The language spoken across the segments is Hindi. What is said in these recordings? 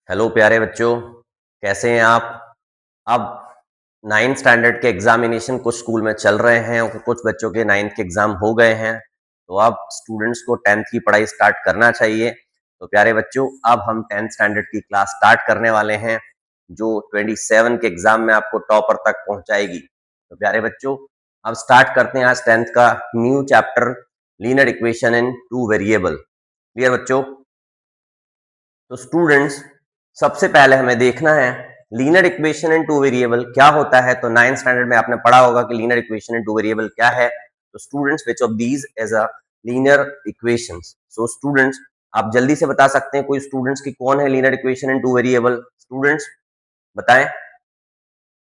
हेलो प्यारे बच्चों, कैसे हैं आप? अब 9th स्टैंडर्ड के एग्जामिनेशन कुछ स्कूल में चल रहे हैं और कुछ बच्चों के 9th के एग्जाम हो गए हैं। तो अब स्टूडेंट्स को 10th की पढ़ाई स्टार्ट करना चाहिए। तो प्यारे बच्चों, अब हम 10th स्टैंडर्ड की क्लास स्टार्ट करने वाले हैं, जो 27 के एग्जाम में आपको टॉपर तक पहुंचाएगी। तो प्यारे बच्चों, अब स्टार्ट करते हैं आज 10th का new chapter, linear equation in two variable. Clear बच्चों? तो स्टूडेंट्स, सबसे पहले हमें देखना है linear equation in two variable क्या होता है। तो 9th स्टैंडर्ड में आपने पढ़ा होगा कि linear equation in two variable क्या है। तो students, which of these is a linear equations? So students, आप जल्दी से बता सकते हैं कोई स्टूडेंट्स की कौन है linear equation in two variable? Students बताएं।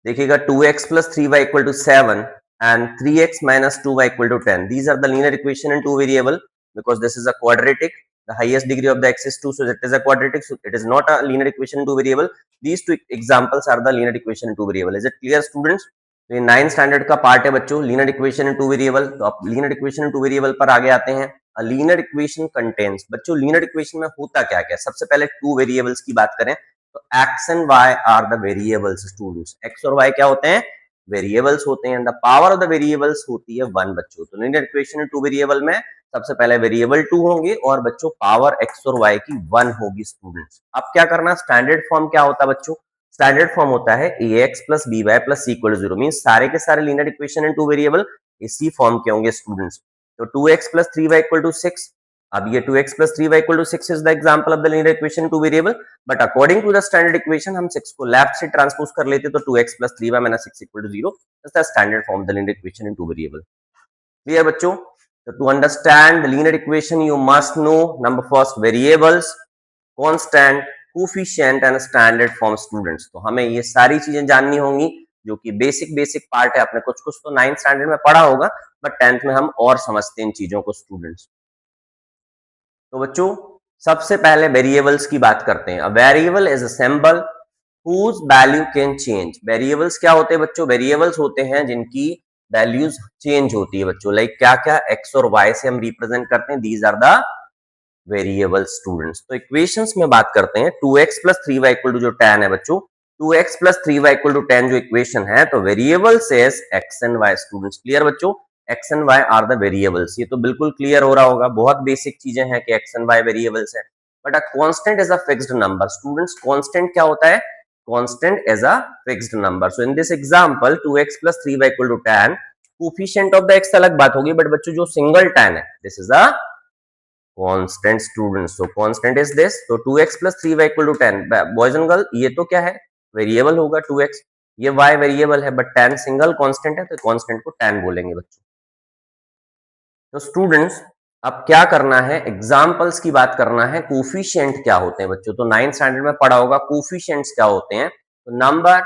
देखिएगा, 2x plus 3y equal to 7 and 3x minus 2y equal to 10. These are the linear equation in two variable because this is a quadratic. The highest degree of the x is 2, so it is a quadratic. So it is not a linear equation in two variable. These two examples are the linear equation in two variable. Is it clear, students? तो ये 9th स्टैंडर्ड का पार्ट है बच्चों, linear equation in two variable. तो आप linear equation in two variable पर आगे आते हैं। लीनियर इक्वेशन कंटेन्स, बच्चों लीनियर इक्वेशन में होता क्या क्या? सबसे पहले टू वेरिएबल्स की बात करें तो x and y are the variables students। x और y क्या होते हैं? वेरिएबल्स होते हैं। The power of the variables होती है 1 बच्चों। तो लीनियर इक्वेशन टू वेरिएबल में सबसे पहले वेरिएबल 2 होंगे और बच्चों पावर x और y की 1 होगी स्टूडेंट्स। अब क्या करना? स्टैंडर्ड फॉर्म क्या होता है बच्चों? स्टैंडर्ड फॉर्म होता है ax plus by plus c equal to 0। Means सारे के सारे linear equation in two variable इसी फॉर्म के होंगे स्टूडेंट्स। तो 2x plus 3y equal to 6। अब ये 2x plus 3y equal to 6 is the example of the linear equation to variable, but according to the standard equation हम 6 को लेफ्ट से ट्रांसपोज कर लेते तो 2x plus 3y minus 6 equal to 0 is the standard form of the linear equation in two variable। Clear बच्चों? तो to understand the linear equation you must know number first variables, constant, coefficient and standard form students। तो हमें ये सारी चीजें जाननी होंगी जो कि बेसिक पार्ट है। अपने कुछ कुछ तो 9th स्टैंडर्ड में पढ़ा होगा, बट 10th में हम और समझते हैं इन चीजों को स्टूडेंट्स। तो बच्चों, सबसे पहले वेरिएबल्स की बात करते हैं। Variable is a symbol whose value can change. Variables क्या होते हैं बच्चों? वेरिएबल्स होते हैं जिनकी वैल्यूज चेंज होती है बच्चों। लाइक क्या क्या? एक्स और वाई से हम रिप्रेजेंट करते हैं। These are the variable students. तो इक्वेशंस में बात करते हैं। 2x plus 3y equal to जो 10 है बच्चों, 2x plus 3y equal to 10 जो इक्वेशन है, तो variables is x and y students. Clear बच्चों? x and y are the variables. ये तो बिल्कुल क्लियर हो रहा होगा, बहुत बेसिक चीजें हैं कि x एंड y वेरिएबल्स है। But a constant is a fixed number students. Constant क्या होता है? Constant is a fixed number. So in this example 2x plus 3y equal to 10, coefficient of the x अलग बात होगी, बट बच्चों जो सिंगल 10 है, this is a constant students. So constant is this. तो 2x plus 3y equal to 10, boys and girl, ये तो क्या है? वेरिएबल होगा 2x, ये y वेरिएबल है, बट 10 सिंगल कांस्टेंट है, तो कांस्टेंट को 10 बोलेंगे बच्चों। तो स्टूडेंट्स, अब क्या करना है? एग्जाम्पल्स की बात करना है। कोफिशिएंट क्या होते हैं बच्चों? तो 9th स्टैंडर्ड में पढ़ा होगा कोफिशिएंट्स क्या होते हैं। तो number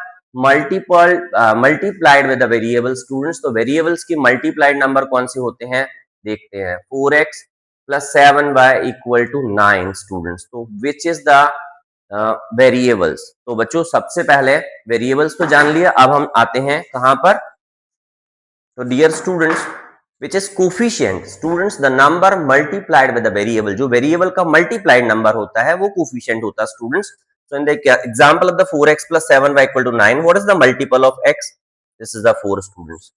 multiplied with the variable students. तो वेरिएबल्स की मल्टीप्लाइड नंबर कौन से होते हैं? देखते हैं। 4x plus 7y equal to 9 students. तो विच इज द वेरिएबल्स? तो बच्चों, सबसे पहले वेरिएबल्स तो जान लिया, अब हम आते हैं कहां पर? तो dear students, which is coefficient students, the number multiplied with the variable। जो वेरिएबल का मल्टीप्लाइड नंबर होता है वो कोफिशिएंट होता है students. so in the example of the 4x plus 7y equal to 9, what is the multiple of x? This is the 4 students।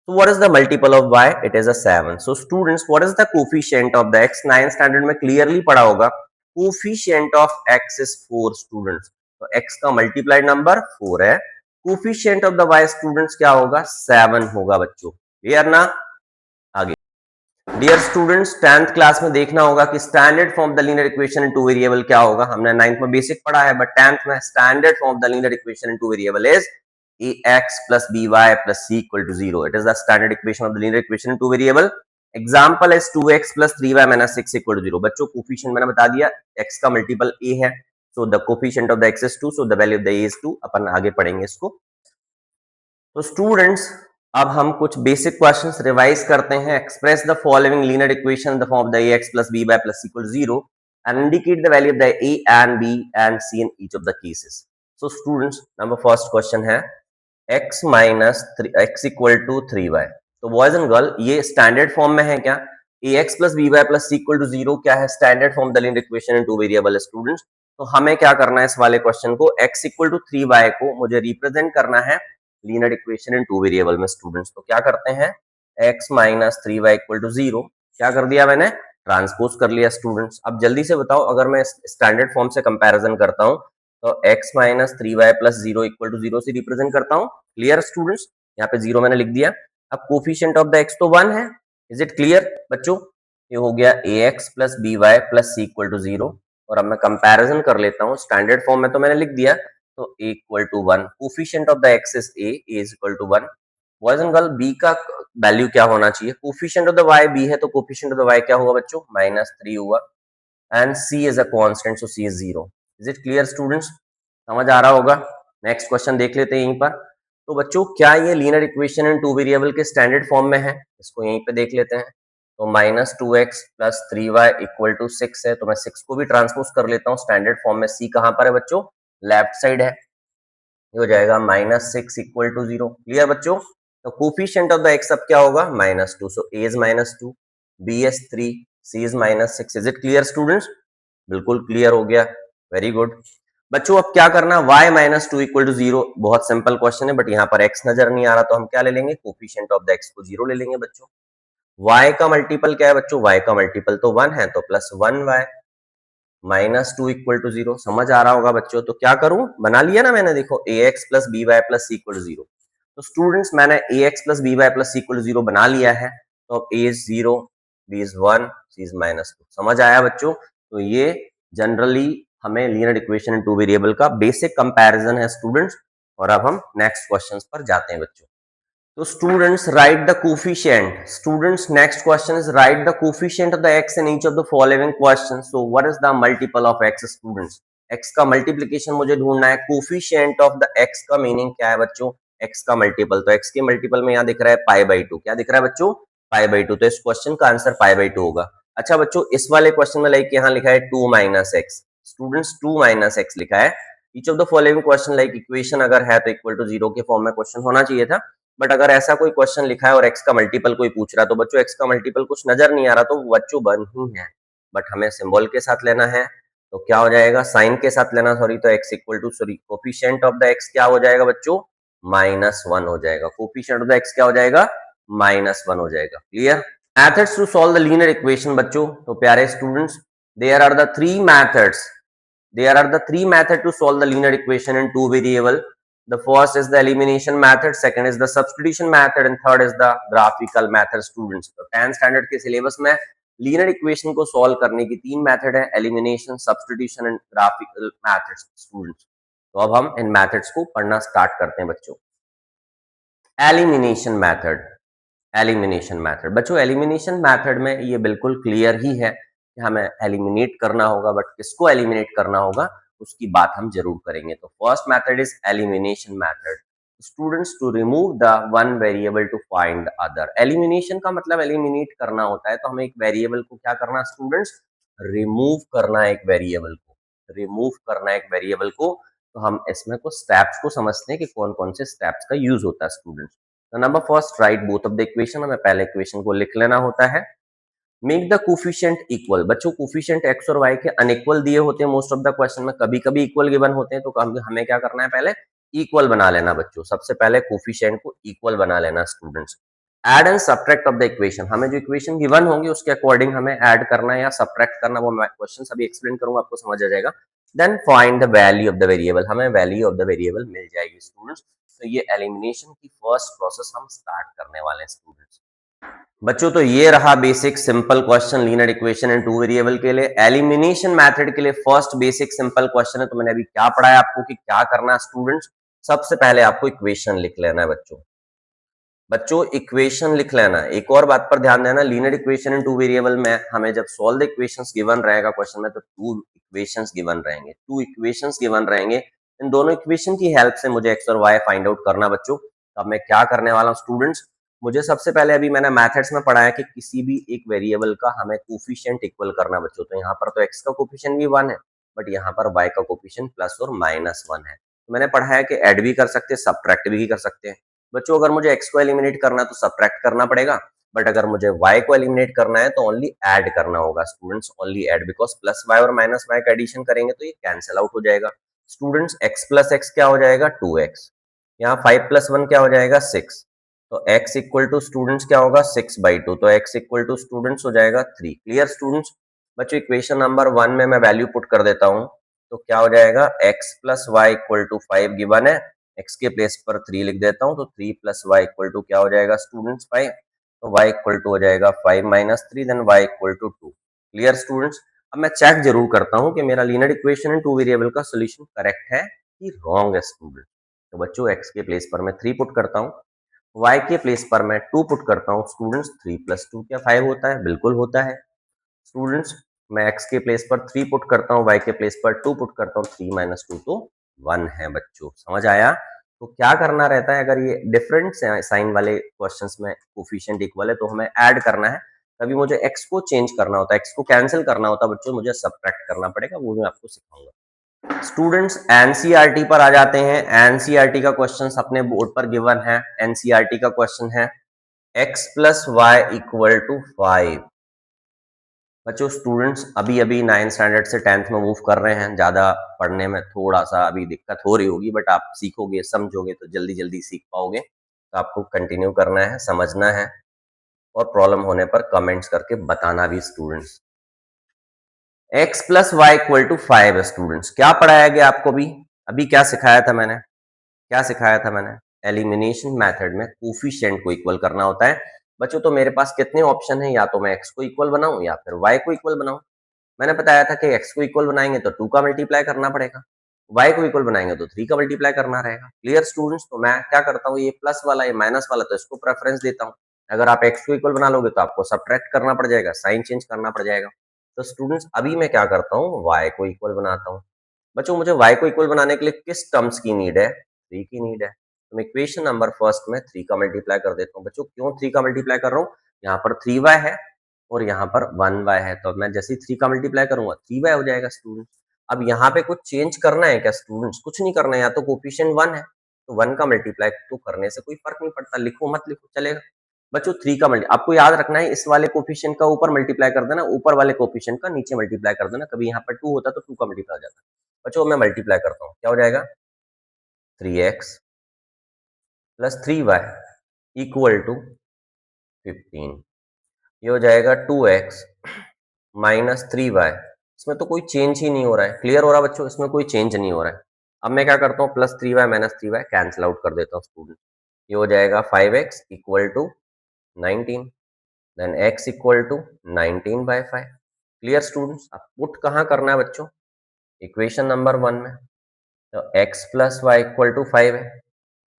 so what is the multiple of y? It is a 7। so students, what is the coefficient of the x? 9th standard में clearly पढ़ा होगा, coefficient of x is 4 students। तो x का मल्टीप्लाइड नंबर 4 है। Coefficient of the y students क्या होगा? 7 होगा बच्चों। क्लियर ना? आगे डियर स्टूडेंट्स, 10th क्लास में देखना होगा कि standard form of the linear equation in two variable क्या होगा। हमने 9th में बेसिक पढ़ा है, बट 10th में standard form of the linear equation in two variable is ax plus by plus c equal to 0। it is the standard equation of the linear equation in two variable। example is 2x plus 3y minus 6 equal to 0। बच्चों, कोफिशिएंट मैंने बता दिया, x का मल्टीपल a है, so the coefficient of the x is 2, so the value of the a is 2। अपन आगे पढ़ेंगे इसको। तो स्टूडेंट्स, अब हम कुछ बेसिक क्वेश्चंस रिवाइज करते हैं। Express the following linear equation in the form of the ax plus by plus c equal to 0 and indicate the value of the a and b and c in each of the cases। so students, number first question है x minus x equal to 3y। तो बॉयज एंड गर्ल, ये स्टैंडर्ड फॉर्म में है क्या? ax plus by plus c equal to 0 क्या है? Standard form the linear equation in two variable students. तो हमें क्या करना है इस वाले क्वेश्चन को, x इक्वल टू 3y को मुझे रिप्रेजेंट करना है linear equation in two variable में स्टूडेंट्स। तो क्या करते हैं, x minus 3y equal to 0, क्या कर दिया मैंने, ट्रांसपोज कर लिया स्टूडेंट्स। अब जल्दी से बताओ, अगर मैं स्टैंडर्ड फॉर्म से कंपैरिजन करता हूं तो x minus 3y plus 0 equal to 0 से रिप्रेजेंट करता हूं। क्लियर स्टूडेंट्स, यहाँ पे 0 मैंने लिख दिया। अब कोफिशिएंट ऑफ द x तो 1 है, इज इट क्लियर बच्चों, ये हो गया ax plus by plus c equal to 0। और अब मैं कंपैरिजन कर लेता हूँ, स्टैंडर्ड फॉर्म में तो मैंने लिख दिया, तो a equal to 1, coefficient of the x is a is equal to 1। Boys and girl, b का वैल्यू क्या होना चाहिए, coefficient of the y b है, तो कोफिशिएंट ऑफ द y क्या होगा बच्चों, -3 हुआ। And c is a constant, so c is 0। Is it clear students, समझ आ रहा होगा। नेक्स्ट क्वेश्चन देख लेते हैं यहीं पर। तो बच्चों क्या ये linear equation in two variable के स्टैंडर्ड फॉर्म में है, इसको यहीं पे देख लेते हैं। तो -2x plus 3y equal to 6 है, तो मैं 6 को भी ट्रांसपोज कर लेता हूँ स्टैंडर्ड फॉर्म में। c कहाँ पर है बच्चों, लेफ्ट साइड है, ये हो जाएगा -6 इक्वल टू 0। क्लियर बच्चों, तो कोफिशिएंट ऑफ द x अब क्या होगा, -2, सो a is -2, b is 3, c is -6। Is it clear students, बिल्कुल क्लियर हो गया, वेरी गुड। बच्चों अब क्या करना, y -2 इक्वल टू 0, बहुत सिंपल क्वेश्चन है, बट यहाँ पर x नजर नहीं आ रहा, तो हम क्या ले लेंगे, कोफिशिएंट ऑफ द x को 0 ले लेंगे बच्चों। y का मल्टीपल क्या है बच्चों, y का मल्टीपल तो 1 है, तो प्लस 1y, -2 इक्वल टू 0, समझ आ रहा होगा बच्चों। तो क्या करूं, बना लिया ना मैंने, देखो ax plus by plus c equal to 0। तो स्टूडेंट्स मैंने ax plus by plus c equal to 0 बना लिया है, तो अब a is 0, b is 1, c is -2, समझ आया बच्चों। तो ये जनरली हमें linear equation in two variable का बेसिक कंपैरिजन है स्टूडेंट्स। और अब हम नेक्स्ट क्वेश्चंस पर जाते हैं बच्चों। तो students right the coefficient, students next question is right the coefficient of the x in each of the following question. So what is the multiple of x students, x का मल्टीप्लिकेशन मुझे ढूंढना है। कोफिशिएंट ऑफ द x का मीनिंग क्या है बच्चों, x का मल्टीपल, तो x के मल्टीपल में यहाँ दिख रहा है π/2, क्या दिख रहा है बच्चों, π/2, तो इस क्वेश्चन का आंसर π/2 होगा। अच्छा बच्चों, इस वाले क्वेश्चन में लाइक यहाँ लिखा है 2 - x, स्टूडेंट्स 2 - x लिखा है। Each of the following question like equation अगर है तो इक्वल टू 0 के फॉर्म में क्वेश्चन होना चाहिए था, बट अगर ऐसा कोई क्वेश्चन लिखा है और x का मल्टीपल कोई पूछ रहा है, तो बच्चों x का मल्टीपल कुछ नजर नहीं आ रहा, तो बच्चों 1 ही है, बट हमें सिंबल के साथ लेना है, तो क्या हो जाएगा, साइन के साथ लेना, सॉरी, तो x equal to, sorry, coefficient of the x क्या हो जाएगा बच्चों, -1 हो जाएगा। कोफिशिएंट ऑफ द x क्या हो जाएगा, -1 हो जाएगा। Clear. Methods to solve the linear equation बच्चों, तो प्यारे students, there are the three methods, there are the three methods to solve the linear equation in two variable. The first is the elimination method, second is the substitution method, and third is the graphical method students. तो 10th standard के सिलेबस में लीनियर इक्वेशन को सॉल्व करने की तीन मेथड है, elimination, substitution and graphical methods students. तो अब हम इन मेथड्स को पढ़ना स्टार्ट करते हैं बच्चों। एलिमिनेशन मेथड, एलिमिनेशन मेथड बच्चों, एलिमिनेशन मेथड में ये बिल्कुल क्लियर ही है कि हमें एलिमिनेट करना होगा, बट किसको एलिमिनेट करना होगा उसकी बात हम जरूर करेंगे। तो first method is elimination method, students to remove the one variable to find other. Elimination का मतलब एलिमिनेट करना होता है, तो हमें एक वेरिएबल को क्या करना स्टूडेंट्स, रिमूव करना है, एक वेरिएबल को रिमूव करना है, एक वेरिएबल को। तो हम इसमें कुछ स्टेप्स को समझते हैं कि कौन कौन से स्टेप्स का यूज होता है स्टूडेंट्स। तो number first, right both of the equation, हमें पहले इक्वेशन को लिख लेना होता है। मेक द कोफिशिएंट इक्वल, बच्चों कोफिशिएंट x और y के अनइक्वल दिए होते हैं मोस्ट ऑफ द क्वेश्चन में, कभी कभी इक्वल गिवन होते हैं, तो हमें क्या करना है, पहले इक्वल बना लेना बच्चों, सबसे पहले कोफिशिएंट को इक्वल बना लेना students. Add and subtract of the equation, हमें जो इक्वेशन गिवन होंगे उसके अकॉर्डिंग हमें ऐड करना है या सब्ट्रैक्ट करना, वो मैं क्वेश्चन अभी एक्सप्लेन करूंगा, आपको समझ आ जाएगा। Then find the value of the variable, हमें वैल्यू ऑफ द वेरिएबल मिल जाएगी स्टूडेंट्स। तो ये एलिमिनेशन की फर्स्ट प्रोसेस हम स्टार्ट करने वाले हैं स्टूडेंट्स। बच्चों तो ये रहा basic simple question linear equation in two variable के लिए। एलिमिनेशन मेथड के लिए फर्स्ट बेसिक सिंपल क्वेश्चन है, तो मैंने अभी क्या पढ़ाया आपको कि क्या करना है स्टूडेंट्स, सबसे पहले आपको इक्वेशन लिख लेना है बच्चों। बच्चों इक्वेशन लिख लेना है। एक और बात पर ध्यान देना, linear equation in two variable में हमें जब सॉल्व द इक्वेशंस गिवन रहेगा क्वेश्चन में, तो टू इक्वेशंस गिवन रहेंगे, टू इक्वेशंस गिवन रहेंगे। इन दोनों इक्वेशन की हेल्प से मुझे एक्स और वाई फाइंड आउट करना बच्चों। तो अब मैं क्या करने वाला हूँ स्टूडेंट्स, मुझे सबसे पहले अभी मैंने मैथड्स में पढ़ा है कि किसी भी एक वेरिएबल का हमें कोफिशिएंट इक्वल करना बच्चों। तो यहाँ पर तो x का कोफिशिएंट भी 1 है, बट यहाँ पर y का कोफिशिएंट प्लस और -1 है। तो मैंने पढ़ा है कि ऐड भी कर सकते हैं, सब्ट्रैक्ट भी कर सकते हैं। बच्चों अगर मुझे x को एलिमिनेट करना है तो सब्ट्रैक्ट करना पड़ेगा, बट अगर मुझे y को एलिमिनेट करना है तो ओनली ऐड करना होगा students, only add, because plus y और माइनस y का एडिशन करेंगे तो ये कैंसिल आउट हो जाएगा स्टूडेंट्स। x प्लस एक्स क्या हो जाएगा 2x, यहाँ 5 प्लस 1 क्या हो जाएगा 6, तो x इक्वल टू स्टूडेंट्स क्या होगा 6/2, तो x इक्वल टू स्टूडेंट्स हो जाएगा 3। Clear students. बच्चों इक्वेशन नंबर 1 में मैं वैल्यू पुट कर देता हूँ, तो क्या हो जाएगा x plus y equal to 5 given है, x के प्लेस पर 3 लिख देता हूँ, तो 3 प्लस वाई इक्वल टू क्या हो जाएगा स्टूडेंट्स 5, तो y इक्वल टू हो जाएगा 5 minus 3, then y equal to 2। Clear students. अब मैं चेक जरूर करता हूँ कि मेरा linear equation in two variable का सोल्यूशन करेक्ट है कि रॉन्ग है स्टूडेंट। तो बच्चों x के प्लेस पर मैं 3 पुट करता हूँ, y के प्लेस पर मैं 2 पुट करता हूँ स्टूडेंट्स। 3 प्लस 2 क्या 5 होता है, बिल्कुल होता है स्टूडेंट्स। मैं x के प्लेस पर 3 पुट करता हूँ, y के प्लेस पर 2 पुट करता हूँ, 3 माइनस 2 तो 1 है बच्चों, समझ आया। तो क्या करना रहता है, अगर ये डिफरेंट साइन वाले क्वेश्चंस में कोफिशिएंट इक्वल है तो हमें ऐड करना है, तभी मुझे x को चेंज करना होता है, x को कैंसिल करना होता है बच्चों, मुझे सब्ट्रैक्ट करना पड़ेगा, वो मैं आपको सिखाऊंगा। स्टूडेंट्स एनसीईआरटी पर आ जाते हैं। एनसीईआरटी का क्वेश्चन अपने बोर्ड पर गिवन है। एनसीईआरटी का क्वेश्चन है x plus y equal to 5। बच्चों स्टूडेंट्स अभी अभी 9th स्टैंडर्ड से 10th में मूव कर रहे हैं, ज़्यादा पढ़ने में थोड़ा सा अभी दिक्कत हो रही होगी, बट आप सीखोगे समझोगे तो जल्दी जल्दी सीख पाओगे। तो आपको कंटिन्यू करना है, समझना है, और प्रॉब्लम होने पर कमेंट्स करके बताना भी students. x plus y equal to 5 students, क्या पढ़ाया गया आपको भी, अभी क्या सिखाया था मैंने, क्या सिखाया था मैंने, एलिमिनेशन मेथड में कोफिशिएंट को इक्वल करना होता है बच्चों। तो मेरे पास कितने ऑप्शन हैं, या तो मैं x को इक्वल बनाऊं या फिर y को इक्वल बनाऊं। मैंने बताया था कि x को इक्वल बनाएंगे तो 2 का मल्टीप्लाई करना पड़ेगा, y को इक्वल बनाएंगे तो 3 का मल्टीप्लाई करना रहेगा। Clear students. तो मैं क्या करता हूँ, ये प्लस वाला ये माइनस वाला तो इसको प्रेफरेंस देता हूँ। अगर आप x को इक्वल बना लोगे तो आपको सब्ट्रैक्ट करना पड़ जाएगा, साइन चेंज करना पड़ जाएगा। तो स्टूडेंट्स अभी मैं क्या करता हूँ, y को इक्वल बनाता हूँ। बच्चों मुझे y को इक्वल बनाने के लिए किस टर्म्स की नीड है, 3 की नीड है। तो मैं इक्वेशन नंबर फर्स्ट में 3 का मल्टीप्लाई कर देता हूँ। बच्चों क्यों 3 का मल्टीप्लाई कर रहा हूँ, यहाँ पर 3y है और यहाँ पर 1y है, तो मैं जैसे ही 3 का मल्टीप्लाई करूंगा 3y हो जाएगा स्टूडेंट। अब यहाँ पे कुछ चेंज करना है क्या स्टूडेंट्स, कुछ नहीं करना है, या तो कोफिशिएंट 1 है तो 1 का मल्टीप्लाई तो करने से कोई फर्क नहीं पड़ता, लिखो मत लिखो चलेगा। बच्चों 3 का मल्टी आपको याद रखना है, इस वाले कोफिशिएंट का ऊपर मल्टीप्लाई कर देना, ऊपर वाले कोफिशिएंट का नीचे मल्टीप्लाई कर देना। कभी यहाँ पर 2 होता तो 2 का मल्टीप्लाई हो जाता। बच्चों मैं मल्टीप्लाई करता हूँ, क्या हो जाएगा 3x plus 3y equal to 15, ये हो जाएगा 2x माइनस 3y। इसमें तो कोई चेंज ही नहीं हो रहा है। क्लियर हो रहा है बच्चों, इसमें कोई चेंज नहीं हो रहा है। अब मैं क्या करता हूँ, plus 3y minus 3y cancel out कर देता हूँ स्टूडेंट, ये हो जाएगा 5x equal to 19, then x equal to 19/5। Clear students. अब पुट कहाँ करना है बच्चों, इक्वेशन नंबर 1 में, तो x plus y equal to 5 है,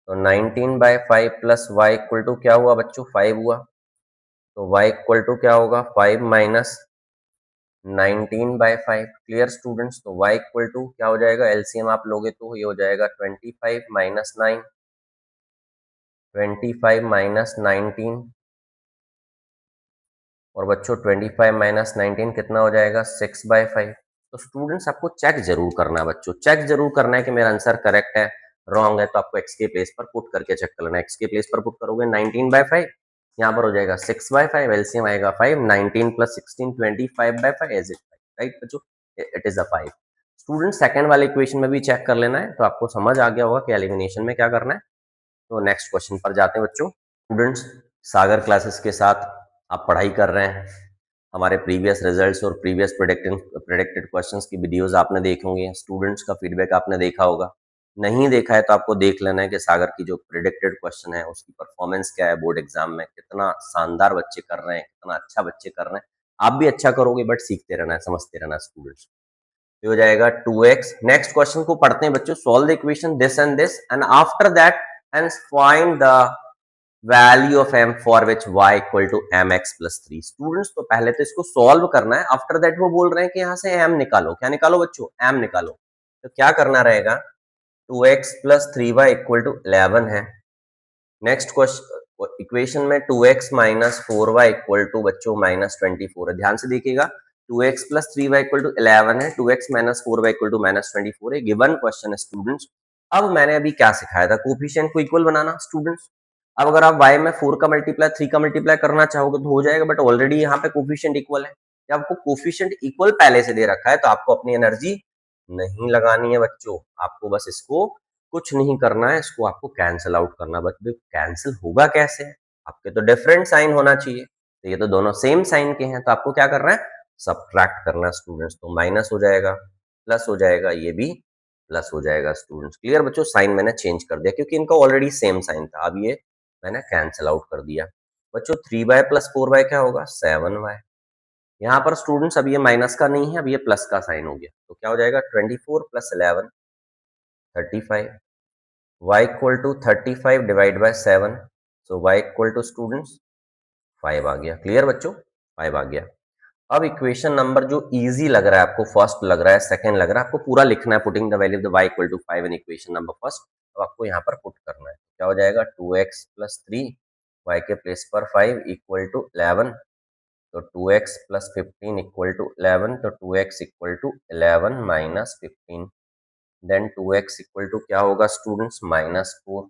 तो 19/5 प्लस वाई इक्वल टू क्या हुआ बच्चों 5 हुआ, तो y इक्वल टू क्या होगा 5 माइनस 19/5। Clear students. तो y इक्वल टू क्या हो जाएगा, एलसीएम आप लोगे तो ये हो जाएगा 25 माइनस 9, 25 माइनस 19, और बच्चों 25 माइनस 19 कितना हो जाएगा 6/5। तो स्टूडेंट्स आपको चेक जरूर करना है बच्चों, चेक जरूर करना है कि मेरा आंसर करेक्ट है रॉन्ग है, तो आपको x के प्लेस पर पुट करके चेक कर लेना। x के प्लेस पर पुट करोगे 19/5, यहाँ पर हो जाएगा 6/5, एलसीएम आएगा 5, 19 प्लस 16 25/5 एज इट, राइट बच्चों, it is a 5। Student second वाले इक्वेशन में भी चेक कर लेना है, तो आपको समझ आ गया होगा कि एलिमिनेशन में क्या करना है। तो नेक्स्ट क्वेश्चन पर जाते हैं बच्चों। स्टूडेंट्स सागर क्लासेस के साथ आप पढ़ाई कर रहे हैं, हमारे प्रीवियस रिजल्ट्स और प्रीवियस प्रेडिक्टेड क्वेश्चंस की वीडियोस आपने देखे होंगे, स्टूडेंट्स का फीडबैक आपने देखा होगा। नहीं देखा है तो आपको देख लेना है कि सागर की जो प्रेडिक्टेड क्वेश्चन है उसकी परफॉर्मेंस क्या है बोर्ड एग्जाम में, कितना शानदार बच्चे कर रहे हैं, कितना अच्छा बच्चे कर रहे हैं। आप भी अच्छा करोगे, बट सीखते रहना है, समझते रहना स्टूडेंट्स। ये हो जाएगा 2x। नेक्स्ट क्वेश्चन को पढ़ते हैं बच्चों। Solve the equation this and after that and find the value of m for which y equal to mx plus 3। Students तो पहले तो इसको सॉल्व करना है, आफ्टर दैट वो बोल रहे हैं कि यहाँ से m निकालो। क्या निकालो बच्चों, m निकालो। तो क्या करना रहेगा, 2x plus 3y equal to 11 है। नेक्स्ट क्वेश्चन इक्वेशन में 2x minus 4y equal to बच्चों माइनस 24 है। ध्यान से देखिएगा, 2x plus 3y equal to 11 है, 2x minus 4y equal to minus 24 है। गिवन क्वेश्चन है स्टूडेंट्स। अब मैंने अभी क्या सिखाया था, कोफिशिएंट को इक्वल बनाना स्टूडेंट्स। अब अगर आप y में 4 का मल्टीप्लाई 3 का मल्टीप्लाई करना चाहोगे तो हो जाएगा, बट ऑलरेडी यहाँ पे कोफिशिएंट इक्वल है। जब आपको कोफिशिएंट इक्वल पहले से दे रखा है तो आपको अपनी एनर्जी नहीं लगानी है बच्चों, आपको बस इसको कुछ नहीं करना है, इसको आपको कैंसिल आउट करना है। बट कैंसिल होगा कैसे? आपके तो डिफरेंट साइन होना चाहिए, तो ये तो दोनों सेम साइन के हैं, तो आपको क्या करना है? सब्ट्रैक्ट करना है स्टूडेंट्स। तो माइनस हो जाएगा, प्लस हो जाएगा, ये भी प्लस हो जाएगा स्टूडेंट्स। क्लियर बच्चों? साइन मैंने चेंज कर दिया क्योंकि इनका ऑलरेडी सेम साइन था। अब ये मैंने कैंसिल आउट कर दिया। बच्चों 3y प्लस 4y क्या होगा? 7y। यहाँ पर स्टूडेंट्स अब ये माइनस का नहीं है, अब ये प्लस का साइन हो गया, तो क्या हो जाएगा? 24 plus 11 35। y equal to 35 divide by 7, so y equal to students 5 आ गया। क्लियर बच्चों? 5 आ गया। अब इक्वेशन नंबर जो इजी लग रहा है आपको, फर्स्ट लग रहा है, सेकंड लग रहा है, आपको पूरा लिखना है। Putting the value of the y equal to 5 in equation number first, अब आपको यहाँ पर पुट करना है। क्या हो जाएगा? 2x प्लस 3 y के प्लेस पर 5 इक्वल टू 11, तो 2x प्लस 15 इक्वल टू 11, तो 2x equal to 11 minus 15, then 2x equal to क्या होगा students? Minus 4,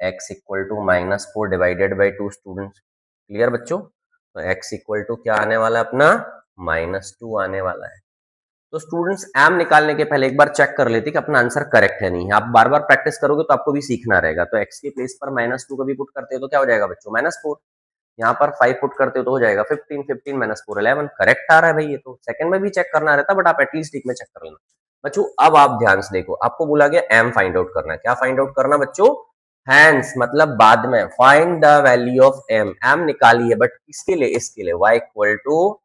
x equal to minus 4 divided by 2 students. Clear बच्चों? तो x इक्वल टू क्या आने वाला है अपना? -2 आने वाला है। तो स्टूडेंट्स m निकालने के पहले एक बार चेक कर लेते कि अपना आंसर करेक्ट है नहीं है। आप बार बार प्रैक्टिस करोगे तो आपको भी सीखना रहेगा। तो x के प्लेस पर -2 कभी पुट करते हो तो क्या हो जाएगा बच्चों? -4। यहाँ पर 5 पुट करते हो तो हो जाएगा 15, 15 माइनस 4 11। करेक्ट आ रहा है भाई, ये तो सेकंड में भी चेक करना रहता, बट आप एटलीस्ट एक में चेक कर लेना बच्चों। अब आप ध्यान से देखो, आपको बोला गया m फाइंड आउट करना है। क्या फाइंड आउट करना बच्चों? हैंस मतलब बाद में, find the value of m निकाली है, बट इसके लिए y equal to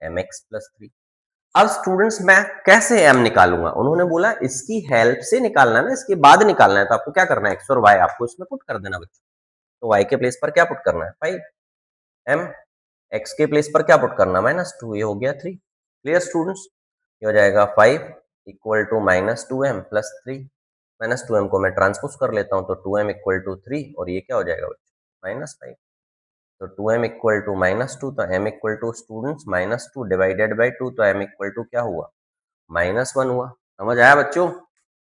mx plus 3। अब स्टूडेंट्स मैं कैसे m निकालूंगा? उन्होंने बोला इसकी हेल्प से निकालना है ना, इसके बाद निकालना है, तो आपको क्या करना है? x और y आपको इसमें पुट कर देना बच्चों। तो y के प्लेस पर क्या पुट करना है? 5, m x के प्लेस पर क्या पुट करना? -2, ये हो गया 3। Clear students? ये हो जाएगा 5 equal to -2m plus 3, -2m को मैं ट्रांसपोज कर लेता हूँ, तो 2m इक्वल टू 3, और ये क्या हो जाएगा बच्चों? -5। तो 2m इक्वल टू -2, तो m equal to students -2 divided by 2, तो m इक्वल टू क्या हुआ? -1 हुआ। समझ आया बच्चों?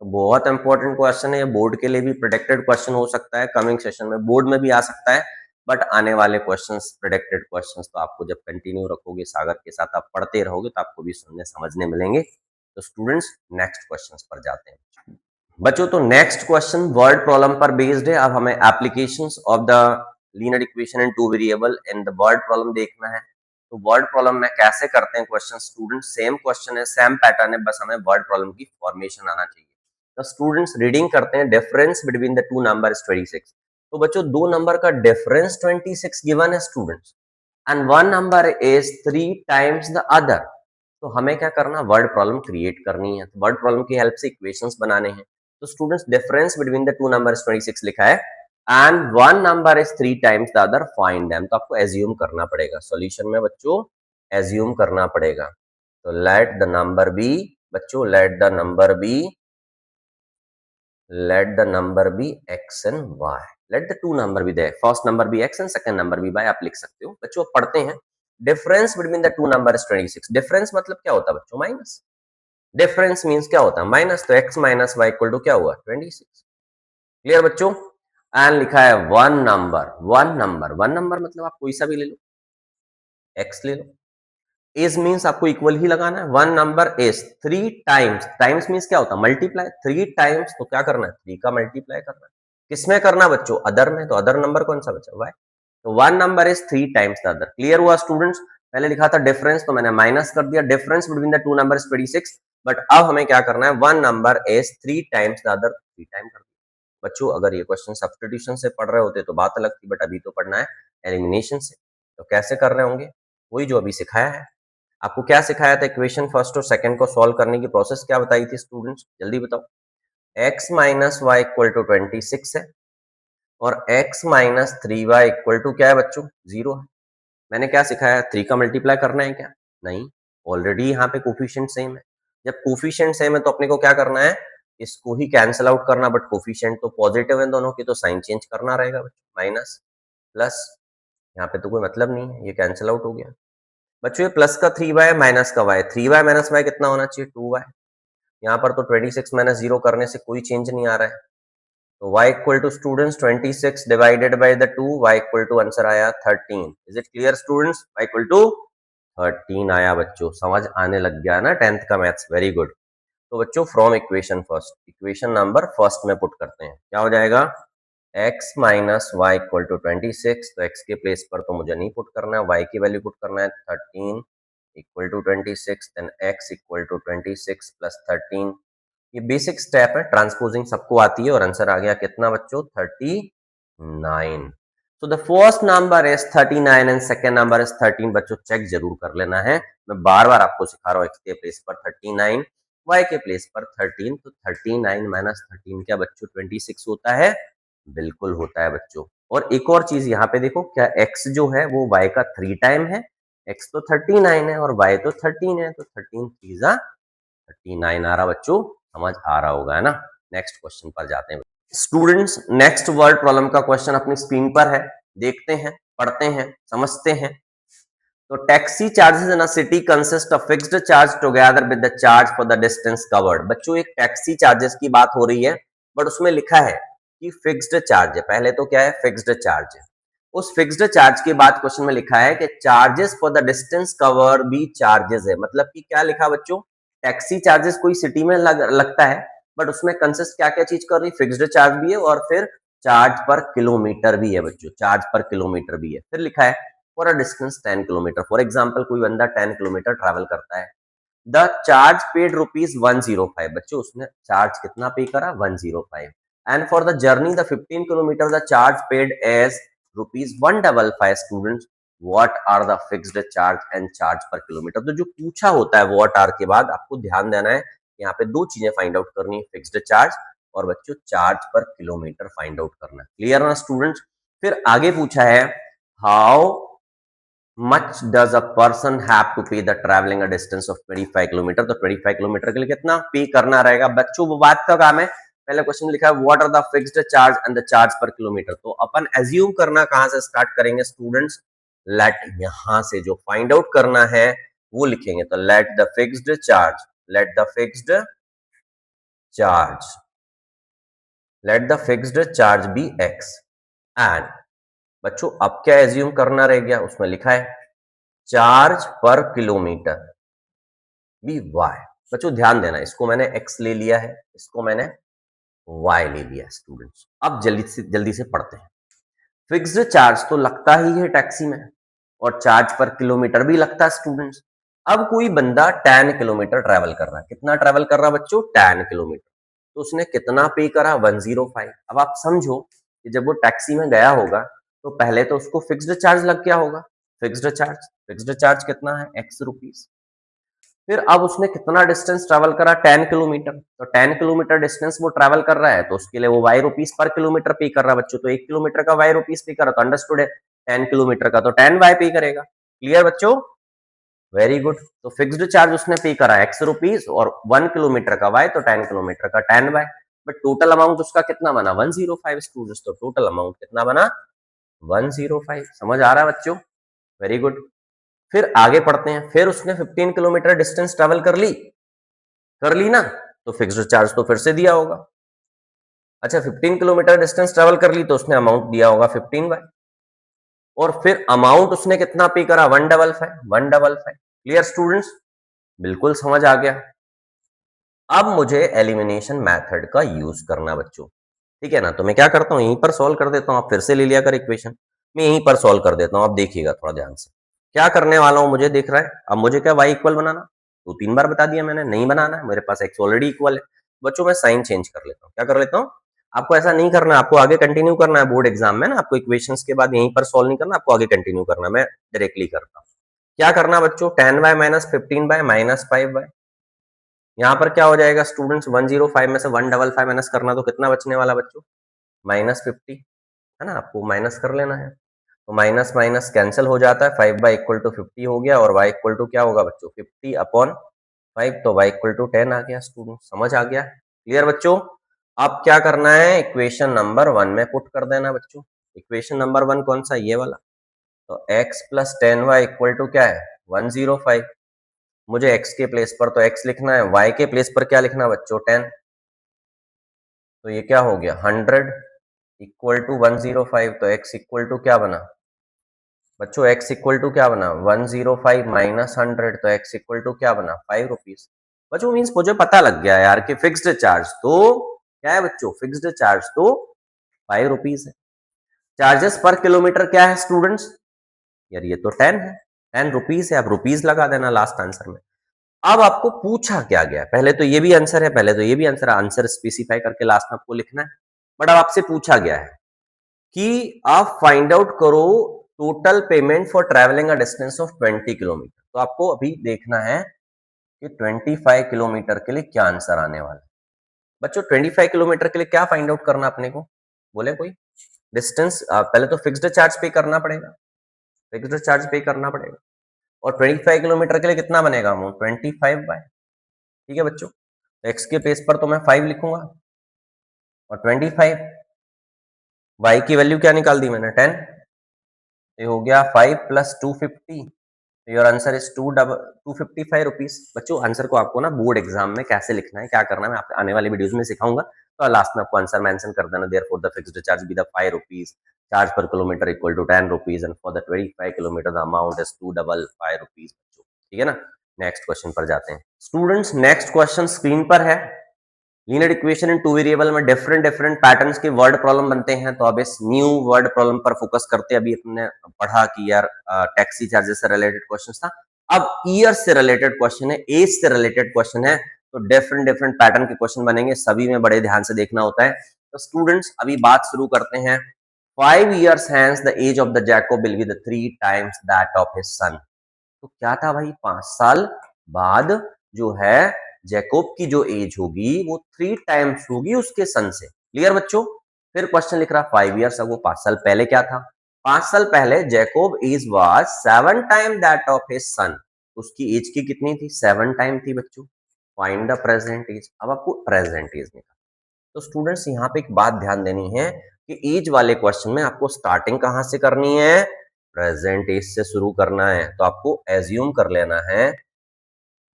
तो बहुत इंपॉर्टेंट क्वेश्चन है ये, बोर्ड के लिए भी प्रेडिक्टेड क्वेश्चन हो सकता है, कमिंग सेशन में बोर्ड में भी आ सकता है, बट आने वाले क्वेश्चंस प्रेडिक्टेड क्वेश्चंस तो आपको जब कंटिन्यू रखोगे सागर के साथ, आप पढ़ते रहोगे तो आपको भी सुनने समझने मिलेंगे। तो स्टूडेंट्स नेक्स्ट क्वेश्चंस पर जाते हैं बच्चों। तो नेक्स्ट क्वेश्चन वर्ड प्रॉब्लम पर बेस्ड है। अब हमें applications of the linear equation in two variable in the word problem देखना है। तो वर्ड प्रॉब्लम में कैसे करते हैं क्वेश्चन? स्टूडेंट सेम क्वेश्चन है, सेम पैटर्न है, बस हमें वर्ड प्रॉब्लम की फॉर्मेशन आना चाहिए। तो स्टूडेंट्स रीडिंग करते हैं, difference between the two number is 26। तो बच्चों दो नंबर का डिफरेंस 26 गिवन है students, and one number is 3 times the other. तो हमें क्या करना? वर्ड प्रॉब्लम क्रिएट करनी है। तो वर्ड प्रॉब्लम की हेल्प से इक्वेशंस बनाने हैं। तो students difference between the two number 26 लिखा है, and one number is 3 times the other, find them. तो आपको एज्यूम करना पड़ेगा सॉल्यूशन में बच्चों, एज्यूम करना पड़ेगा। तो लेट द नंबर बी बच्चों, let the number be x and y, let the two number be there, first number be x and second number be y, आप लिख सकते हो बच्चों। अब पढ़ते हैं। Difference between the two number is 26। Difference मतलब क्या होता है बच्चों? माइनस। डिफरेंस मींस क्या होता है? माइनस। तो x minus y equal to क्या हुआ? 26। क्लियर बच्चों? एंड लिखा है वन नंबर मतलब आप कोई सा भी ले लो, x ले लो। इज मीन्स आपको इक्वल ही लगाना है। One number is 3 times, times means क्या होता है? मल्टीप्लाई। 3 टाइम्स तो क्या करना है? 3 का मल्टीप्लाई करना है। किसमें करना बच्चों? अदर में। तो अदर नंबर कौन सा बचा? y। तो one number is 3 times the other. Clear हुआ स्टूडेंट्स? पहले लिखा था डिफरेंस, तो मैंने माइनस कर दिया। Difference between the two number is 26, but अब हमें क्या करना है? One number is 3 times the other, 3 time कर दिया। बच्चों अगर ये क्वेश्चन सब्स्टिट्यूशन से पढ़ रहे होते तो बात अलग थी, बट अभी तो पढ़ना है एलिमिनेशन से। तो कैसे कर रहे होंगे? वही जो अभी सिखाया है। आपको क्या सिखाया था? इक्वेशन फर्स्ट और सेकंड को सॉल्व करने की प्रोसेस क्या बताई थी स्टूडेंट्स? जल्दी बताओ। x minus y equal to 26 है, और x minus 3y equal to क्या है बच्चों? 0 है। मैंने क्या सिखाया? 3 का मल्टीप्लाई करना है क्या? नहीं, ऑलरेडी यहाँ पे कोफिशिएंट सेम है। जब कोफिशिएंट सेम है तो अपने को क्या करना है? इसको ही कैंसिल आउट करना, बट कोफिशिएंट तो पॉजिटिव है दोनों की, तो साइन चेंज करना रहेगा बच्चों। माइनस प्लस, यहाँ पे तो कोई मतलब नहीं है, ये कैंसिल आउट हो गया बच्चों। ये प्लस का 3y माइनस का y, 3y माइनस y कितना होना चाहिए? 2y। यहाँ पर तो 26 माइनस 0 करने से कोई चेंज नहीं आ रहा है, तो y equal to students 26 divided by the 2, y equal to answer आया 13। Is it clear students? y equal to 13 आया बच्चों। समझ आने लग गया ना 10th का मैथ्स, वेरी गुड। तो बच्चों from equation first, equation number first में पुट करते हैं, क्या हो जाएगा? x minus y equal to 26, तो x के प्लेस पर तो मुझे नहीं पुट करना है, y की वैल्यू पुट करना है 13 equal to 26, then x equal to 26 plus 13। ये बेसिक स्टेप है, ट्रांसपोजिंग सबको आती है, और आंसर आ गया कितना बच्चों? 39। तो the first number is 39 and second number is 13। बच्चों चेक जरूर कर लेना है, मैं बार बार आपको सिखा रहा हूँ। x के प्लेस पर 39, y के प्लेस पर 13, तो 39 माइनस 13 क्या बच्चों 26 होता है? बिल्कुल होता है बच्चों। और एक और चीज यहाँ पे देखो, क्या x जो है वो y का 3 टाइम है? x तो 39 है और y तो 13 है, तो 13 3 जा 39 आ रहा बच्चों, समझ आ रहा होगा है ना। नेक्स्ट क्वेश्चन पर जाते हैं स्टूडेंट्स। नेक्स्ट वर्ड प्रॉब्लम का क्वेश्चन अपनी स्क्रीन पर है, देखते हैं, पढ़ते हैं, समझते हैं। तो taxi charges in a city consist of fixed charge together with the charge for the distance covered. बच्चों एक टैक्सी चार्जेस की बात हो रही है, बट उसमें लिखा है कि फिक्स्ड चार्ज है। पहले तो क्या है? फिक्स्ड चार्ज है। उस फिक्स्ड चार्ज के बाद क्वेश्चन में लिखा है कि charges for the distance cover भी चार्जेस है। मतलब कि क्या लिखा बच्चों? टैक्सी चार्जेस कोई सिटी में लगता है, बट उसमें कंसिस्ट क्या क्या चीज कर रही? फिक्स्ड चार्ज भी है और फिर चार्ज पर किलोमीटर भी है बच्चों, चार्ज पर किलोमीटर भी है। फिर लिखा है for a distance 10 kilometre. For example कोई बंदा 10 किलोमीटर ट्रैवल करता है, द चार्ज पेड रुपीज 105। बच्चों उसने चार्ज कितना पे करा? 105। And for the journey the 15 kilometre the charge paid as rupees 155। Students what are the fixed charge and charge per kilometre? तो जो पूछा होता है व्हाट आर के बाद आपको ध्यान देना है, यहाँ पे दो चीजें फाइंड आउट करनी है, फिक्स्ड चार्ज और बच्चों charge per kilometre find out करना है। क्लियर ना स्टूडेंट्स? फिर आगे पूछा है how much does a person have to pay the travelling a distance of 25 kilometre. तो 25 किलोमीटर के लिए कितना पे करना रहेगा बच्चों? वो बात का काम है। पहले क्वेश्चन लिखा है what are the fixed charge and the charge per kilometre. तो अपन एज्यूम करना कहां से स्टार्ट करेंगे स्टूडेंट्स? लेट, यहां से जो फाइंड आउट करना है वो लिखेंगे। तो let the fixed charge, let the fixed charge, let the fixed charge be x. And बच्चों अब क्या एज्यूम करना रह गया? उसमें लिखा है charge per kilometre B Y. बच्चों ध्यान देना, इसको मैंने x ले लिया है, इसको मैंने y ले लिया है। स्टूडेंट्स अब जल्दी से पढ़ते हैं। फिक्स्ड चार्ज तो लगता ही है टैक्सी में, और चार्ज पर किलोमीटर भी लगता है स्टूडेंट्स। अब कोई बंदा 10 किलोमीटर ट्रैवल कर रहा है, कितना ट्रैवल कर रहा है बच्चों? 10 किलोमीटर। तो उसने कितना पे करा? 105। अब आप समझो कि जब वो टैक्सी में गया होगा तो पहले तो उसको फिक्स्ड चार्ज लग गया होगा। फिक्स्ड चार्ज, फिक्स्ड चार्ज कितना है? x rupees. फिर अब उसने कितना डिस्टेंस ट्रैवल करा? 10 किलोमीटर। तो 10 किलोमीटर डिस्टेंस वो ट्रैवल कर रहा है, तो उसके लिए वो वाई रुपीज पर किलोमीटर पे कर रहा है बच्चों। तो 1 किलोमीटर का वाई रुपीज पे कर रहा, तो अंडरस्टूड है 10 किलोमीटर का तो 10 वाई पे करेगा। क्लियर बच्चों? Very good. तो फिक्स्ड चार्ज उसने पे करा x रुपीज और 1 किलोमीटर का वाई, तो 10 किलोमीटर का 10 वाई। बट टोटल अमाउंट उसका कितना बना? 105 स्टूडेंट्स। तो टोटल अमाउंट कितना बना? 105। समझ आ रहा है बच्चों? Very good. फिर आगे पढ़ते हैं। फिर उसने 15 किलोमीटर डिस्टेंस ट्रेवल कर ली ना, तो फिक्स्ड चार्ज तो फिर से दिया होगा। अच्छा 15 किलोमीटर डिस्टेंस ट्रेवल कर ली तो उसने अमाउंट दिया होगा 15 वाई, और फिर अमाउंट उसने कितना पे करा? 155। Clear students? बिल्कुल समझ आ गया। अब मुझे एलिमिनेशन मेथड का यूज करना बच्चों, ठीक है ना। तो मैं क्या करता हूं, यहीं पर सॉल्व कर देता हूं। आप फिर से ले लिया कर इक्वेशन, मैं यहीं पर सॉल्व कर देता हूं। आप देखिएगा थोड़ा ध्यान से क्या करने वाला हूं, मुझे दिख रहा है। अब मुझे क्या y इक्वल बनाना, तो 3 बार बता दिया मैंने, नहीं बनाना है, मेरे पास x ऑलरेडी इक्वल है। बच्चों मैं साइन चेंज कर लेता हूँ, क्या कर लेता हूँ। आपको ऐसा नहीं करना, आपको आगे कंटिन्यू करना है बोर्ड एग्जाम में ना, आपको इक्वेशंस के बाद यहीं पर सॉल्व नहीं करना, आपको आगे कंटिन्यू करना है। मैं डायरेक्टली करता हूँ। क्या करना बच्चों, 10y minus 15y minus 5y। यहाँ पर क्या हो जाएगा स्टूडेंट्स, 105 में से 155 माइनस करना, तो कितना बचने वाला बच्चों? -50, है ना। आपको माइनस कर लेना है, तो माइनस माइनस कैंसिल हो जाता है। 5y इक्वल टू 50 हो गया, और y इक्वल टू क्या होगा बच्चों? 50 अपॉन 5, तो y इक्वल टू 10 आ गया। स्टूडेंट समझ आ गया? क्लियर बच्चों? अब क्या करना है, इक्वेशन नंबर 1 में पुट कर देना बच्चों। इक्वेशन नंबर 1 कौन सा? ये वाला। तो x plus 10y equal to क्या है? 105। मुझे x के प्लेस पर तो x लिखना है, y के प्लेस पर क्या लिखना बच्चों? 10। तो ये क्या हो गया 100 इक्वल टू 105, तो x इक्वल टू क्या बना बच्चों, x इक्वल टू क्या बना 105 माइनस 100, तो x इक्वल टू क्या बना 5 रुपीज। बच्चों मीन्स मुझे पता लग गया यार कि फिक्स्ड चार्ज तो क्या है बच्चों, फिक्स्ड चार्ज तो 5 रुपीज है। चार्जेस पर किलोमीटर क्या है स्टूडेंट्स, यार ये तो 10 है, 10 रुपीज है, आप रुपीज लगा देना लास्ट आंसर में। अब आपको पूछा क्या गया, पहले तो ये भी आंसर है, पहले तो ये भी आंसर है, आंसर स्पेसिफाई करके लास्ट में आपको लिखना है। बट अब आपसे पूछा गया है कि आप फाइंड आउट करो total payment for travelling a distance of 20 kilometre. तो आपको अभी देखना है कि 25 किलोमीटर के लिए क्या आंसर आने वाला है। बच्चों 25 किलोमीटर के लिए क्या फाइंड आउट करना अपने को, बोले कोई डिस्टेंस, पहले तो फिक्स्ड चार्ज पे करना पड़ेगा, फिक्स्ड चार्ज पे करना पड़ेगा। और 25 किलोमीटर के लिए कितना बनेगा अमाउंट 25 बाय, ठीक है बच्चों, एक्स के पेज पर तो मैं 5 लिखूंगा और 25 वाई की वैल्यू क्या निकाल दी मैंने 10, ये हो गया 5 plus 250, your answer is 255 rupees. बच्चों आंसर को आपको ना बोर्ड एग्जाम में कैसे लिखना है, क्या करना है, मैं आपको आने वाली वीडियोस में सिखाऊंगा, तो लास्ट में आपको आंसर मेंशन कर देना, therefore the fixed charge be the 5 rupees, charge per kilometre equal to 10 rupees and for the 25 kilometre the amount is 255 rupees. बच्चों ठीक है ना, नेक्स्ट क्वेश्चन पर जाते हैं स्टूडेंट्स। नेक्स्ट क्वेश्चन स्क्रीन पर है, linear equation in two variable में डिफरेंट डिफरेंट पैटर्न्स के वर्ड प्रॉब्लम बनते हैं, तो अब इस न्यू वर्ड प्रॉब्लम पर फोकस करते हैं। अभी अपने पढ़ा कि यार टैक्सी चार्जेस से रिलेटेड क्वेश्चन था, अब ईयर से रिलेटेड क्वेश्चन है, एज से रिलेटेड क्वेश्चन है, तो डिफरेंट डिफरेंट पैटर्न के क्वेश्चन बनेंगे, सभी में बड़े ध्यान से देखना होता है। तो स्टूडेंट्स अभी बात शुरू करते हैं। 5 years hence the age of the Jacob will be the 3 times that of his son। तो क्या था भाई, 5 साल बाद जो है जैकोब की जो एज होगी वो 3 टाइम्स होगी उसके सन से। क्लियर बच्चों, फिर क्वेश्चन लिख रहा 5 years अगो, 5 साल पहले क्या था, 5 साल पहले Jacob age was 7 time that of his son, उसकी एज की कितनी थी 7 टाइम थी बच्चों। फाइंड द प्रेजेंट एज, अब आपको प्रेजेंट एज निकालना। तो स्टूडेंट्स यहाँ पे एक बात ध्यान देनी है कि एज वाले क्वेश्चन में आपको स्टार्टिंग कहां से करनी है, प्रेजेंट एज से शुरू करना है। तो आपको एज्यूम कर लेना है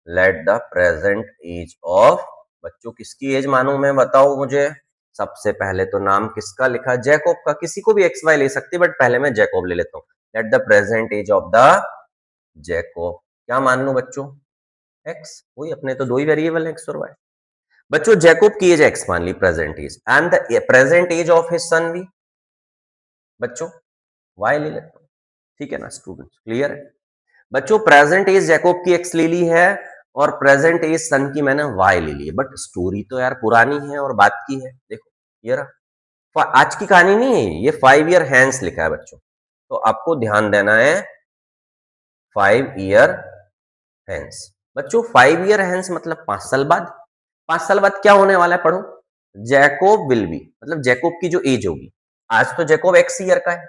let the present age of, बच्चों किसकी एज मानूं मैं, बताओ मुझे। सबसे पहले तो नाम किसका लिखा, जैकोब का, किसी को भी एक्स वाई ले सकती, बट पहले मैं जैकोब ले लेता हूं। Let the present age of the Jacob, क्या मान लू बच्चों, एक्स, वही अपने तो दो ही वेरिएबल है एक्स और वाई। बच्चों जैकोब की एज एक्स मान ली present age, and the present age of his son भी बच्चों वाई ले लेता हूं, ठीक है ना स्टूडेंट्स, क्लियर है। बच्चों प्रेजेंट एज जैकोब की एक्स ले ली है और प्रेजेंट एज सन की मैंने वाई ले ली है, बट स्टोरी तो यार पुरानी है और बात की है, देखो ये रहा, आज की कहानी नहीं है ये, 5 ईयर हैंस लिखा है बच्चों, तो आपको ध्यान देना है 5 ईयर हैंस। बच्चों 5 ईयर हैंस मतलब 5 साल बाद, 5 साल बाद क्या होने वाला है पढ़ो, जैकोब विल बी, मतलब जैकोब की जो एज होगी, आज तो जैकोब एक्स ईयर का है,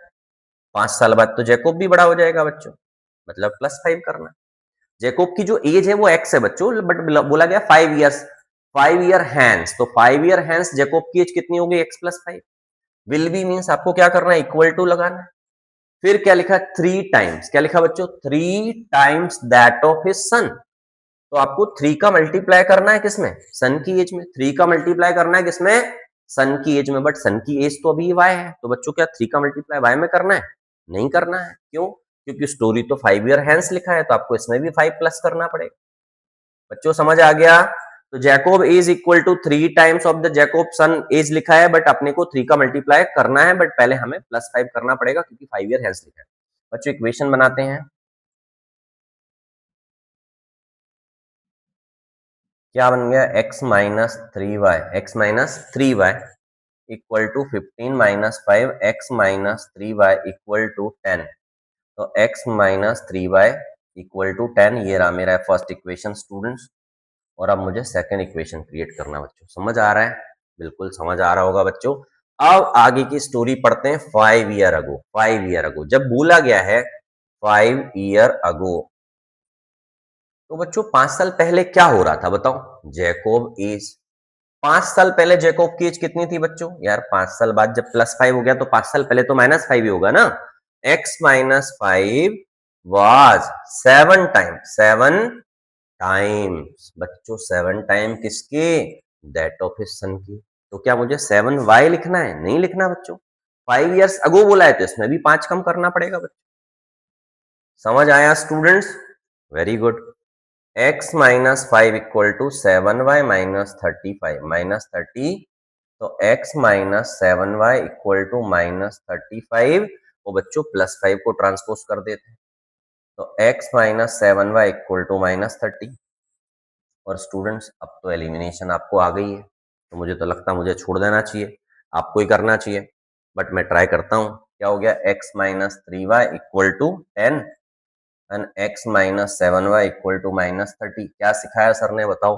5 साल बाद तो जैकोब भी बड़ा हो जाएगा बच्चों, मतलब +5 करना। जैकोब की जो एज है वो एक्स है बच्चों, बट बोला गया 5 ईयर्स, 5 ईयर हैंस, तो 5 ईयर हैंस जैकोब की एज कितनी होगी x plus 5, will be means आपको क्या करना है इक्वल टू लगाना है। फिर क्या लिखा 3 टाइम्स, क्या लिखा बच्चों 3 टाइम्स दैट ऑफ हिज सन, तो आपको 3 का मल्टीप्लाई करना है किसमें, सन की एज में, 3 का मल्टीप्लाई करना है किसमें, सन की एज में, बट सन की एज तो अभी वाई है, तो बच्चों क्या 3 का मल्टीप्लाई वाई में करना है, नहीं करना है, क्यों, क्योंकि स्टोरी तो 5 ईयर हैंस लिखा है, तो आपको इसमें भी 5 प्लस करना पड़ेगा। बच्चों समझ आ गया, तो Jacob is equal to 3 times of the Jacob son age लिखा है, बट अपने को 3 का मल्टीप्लाई करना है, बट पहले हमें +5 करना पड़ेगा क्योंकि 5 ईयर हैंस लिखा है। बच्चों इक्वेशन बनाते हैं, क्या बन गया x minus 3y, x minus 3y equal to 15 minus 5 x minus 3y equal to 10, तो x minus 3y equal to 10, ये रहा मेरा फर्स्ट इक्वेशन स्टूडेंट्स। और अब मुझे सेकंड इक्वेशन क्रिएट करना बच्चों, समझ आ रहा है, बिल्कुल समझ आ रहा होगा बच्चों। अब आगे की स्टोरी पढ़ते हैं 5 ईयर अगो, 5 ईयर अगो जब बोला गया है 5 ईयर अगो, तो बच्चों 5 साल पहले क्या हो रहा था बताओ, जैकोब एज, 5 साल पहले जैकोब की एज कितनी थी बच्चों, यार 5 साल बाद जब +5 हो गया तो 5 साल पहले तो -5 ही होगा ना, x minus 5 was 7 time, 7 times बच्चों, 7 टाइम किसके, दैट ऑफ हिज सन की, तो क्या मुझे 7y लिखना है? नहीं लिखना बच्चों। 5 ईयर्स अगो बोला है तो इसमें भी 5 कम करना पड़ेगा बच्चों। समझ आया students? Very good. x minus 5 equal to 7y minus 35 minus 30, तो x minus 7y equal to minus 35, वो बच्चों प्लस 5 को ट्रांसपोज कर देते हैं, तो x minus 7y equal to minus 30। और स्टूडेंट्स अब तो एलिमिनेशन आपको आ गई है, तो मुझे तो लगता है मुझे छोड़ देना चाहिए, आपको ही करना चाहिए, बट मैं ट्राई करता हूँ। क्या हो गया? x minus 3y equal to 10 and x minus 7y equal to minus 30। क्या सिखाया सर ने बताओ?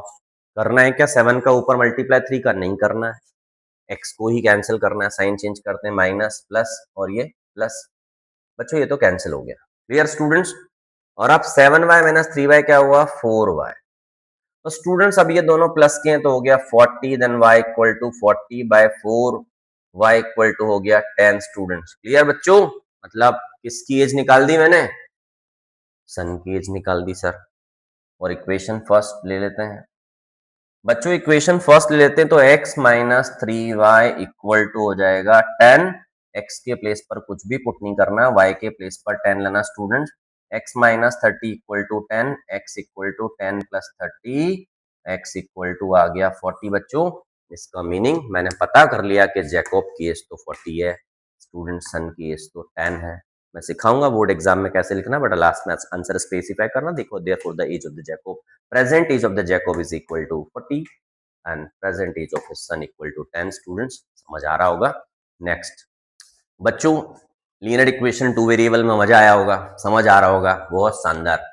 करना है क्या 7 का ऊपर मल्टीप्लाई 3 का? नहीं करना है, x को ही कैंसिल करना है, साइन चेंज करते हैं, माइनस प्लस और ये प्लस। बच्चों ये तो कैंसिल हो गया। Clear students? और अब 7y माइनस 3y क्या हुआ? 4y। तो स्टूडेंट्स अब ये दोनों प्लस के हैं तो हो गया 40, then y equal to 40 by 4, y equal to हो गया 10 स्टूडेंट्स। क्लियर बच्चों? मतलब किसकी एज निकाल दी मैंने? सन की एज निकाल दी सर। और इक्वेशन फर्स्ट ले लेते हैं बच्चों, इक्वेशन फर्स्ट ले लेते हैं तो x minus 3y equal to हो जाएगा 10। x के प्लेस पर कुछ भी पुट नहीं करना, y के प्लेस पर 10 लेना student. x minus 30 equal to 10, x equal to 10 plus 30, x equal to आ गया 40 बच्चों। इसका मीनिंग मैंने पता कर लिया कि जैकोब की एज तो 40 है, स्टूडेंट सन की एज तो 10 है। मैं सिखाऊंगा बोर्ड एग्जाम में कैसे लिखना, बट लास्ट में आंसर स्पेसिफाई करना। देखो, therefore the age of the Jacob, present age of the Jacob is equal to 40 and present age of his son equal to 10 students। समझ आ रहा होगा? नेक्स्ट बच्चों, लीनियर इक्वेशन टू वेरिएबल में मजा आया होगा, समझ आ रहा होगा, बहुत शानदार।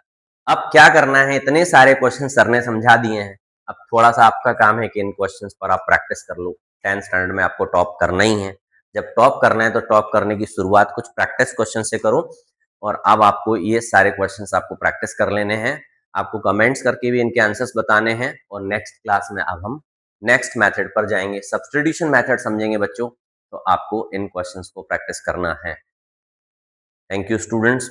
अब क्या करना है, इतने सारे क्वेश्चन सर ने समझा दिए हैं, अब थोड़ा सा आपका काम है कि इन क्वेश्चंस पर आप प्रैक्टिस कर लो। 10th स्टैंडर्ड में आपको टॉप करना ही है। जब टॉप करना है तो टॉप करने की शुरुआत कुछ प्रैक्टिस क्वेश्चन से करो। और अब आपको ये सारे क्वेश्चंस आपको प्रैक्टिस कर लेने हैं, आपको कमेंट्स करके भी इनके आंसर्स बताने हैं। और नेक्स्ट क्लास में अब हम नेक्स्ट मेथड पर जाएंगे, सब्स्टिट्यूशन मेथड समझेंगे बच्चों। तो आपको इन क्वेश्चंस को प्रैक्टिस करना है। Thank you students.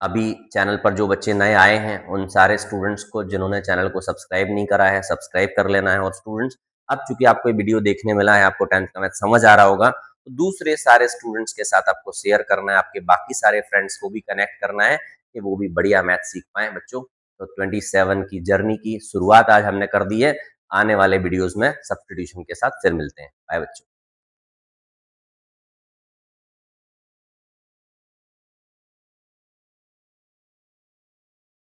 अभी चैनल पर जो बच्चे नए आए हैं उन सारे स्टूडेंट्स को जिन्होंने चैनल को सब्सक्राइब नहीं करा है, सब्सक्राइब कर लेना है। और स्टूडेंट्स, अब चूंकि आपको ये वीडियो देखने मिला है, आपको 10th का मैथ समझ आ रहा होगा, तो दूसरे सारे स्टूडेंट्स के साथ आपको शेयर करना है, आपके बाकी सारे फ्रेंड्स को भी कनेक्ट करना है कि वो भी बढ़िया मैथ सीख पाए बच्चों। तो 27 की जर्नी की शुरुआत आज हमने कर दी है। आने वाले वीडियोज में सब्स्टिट्यूशन के साथ फिर मिलते हैं। बाय बच्चों।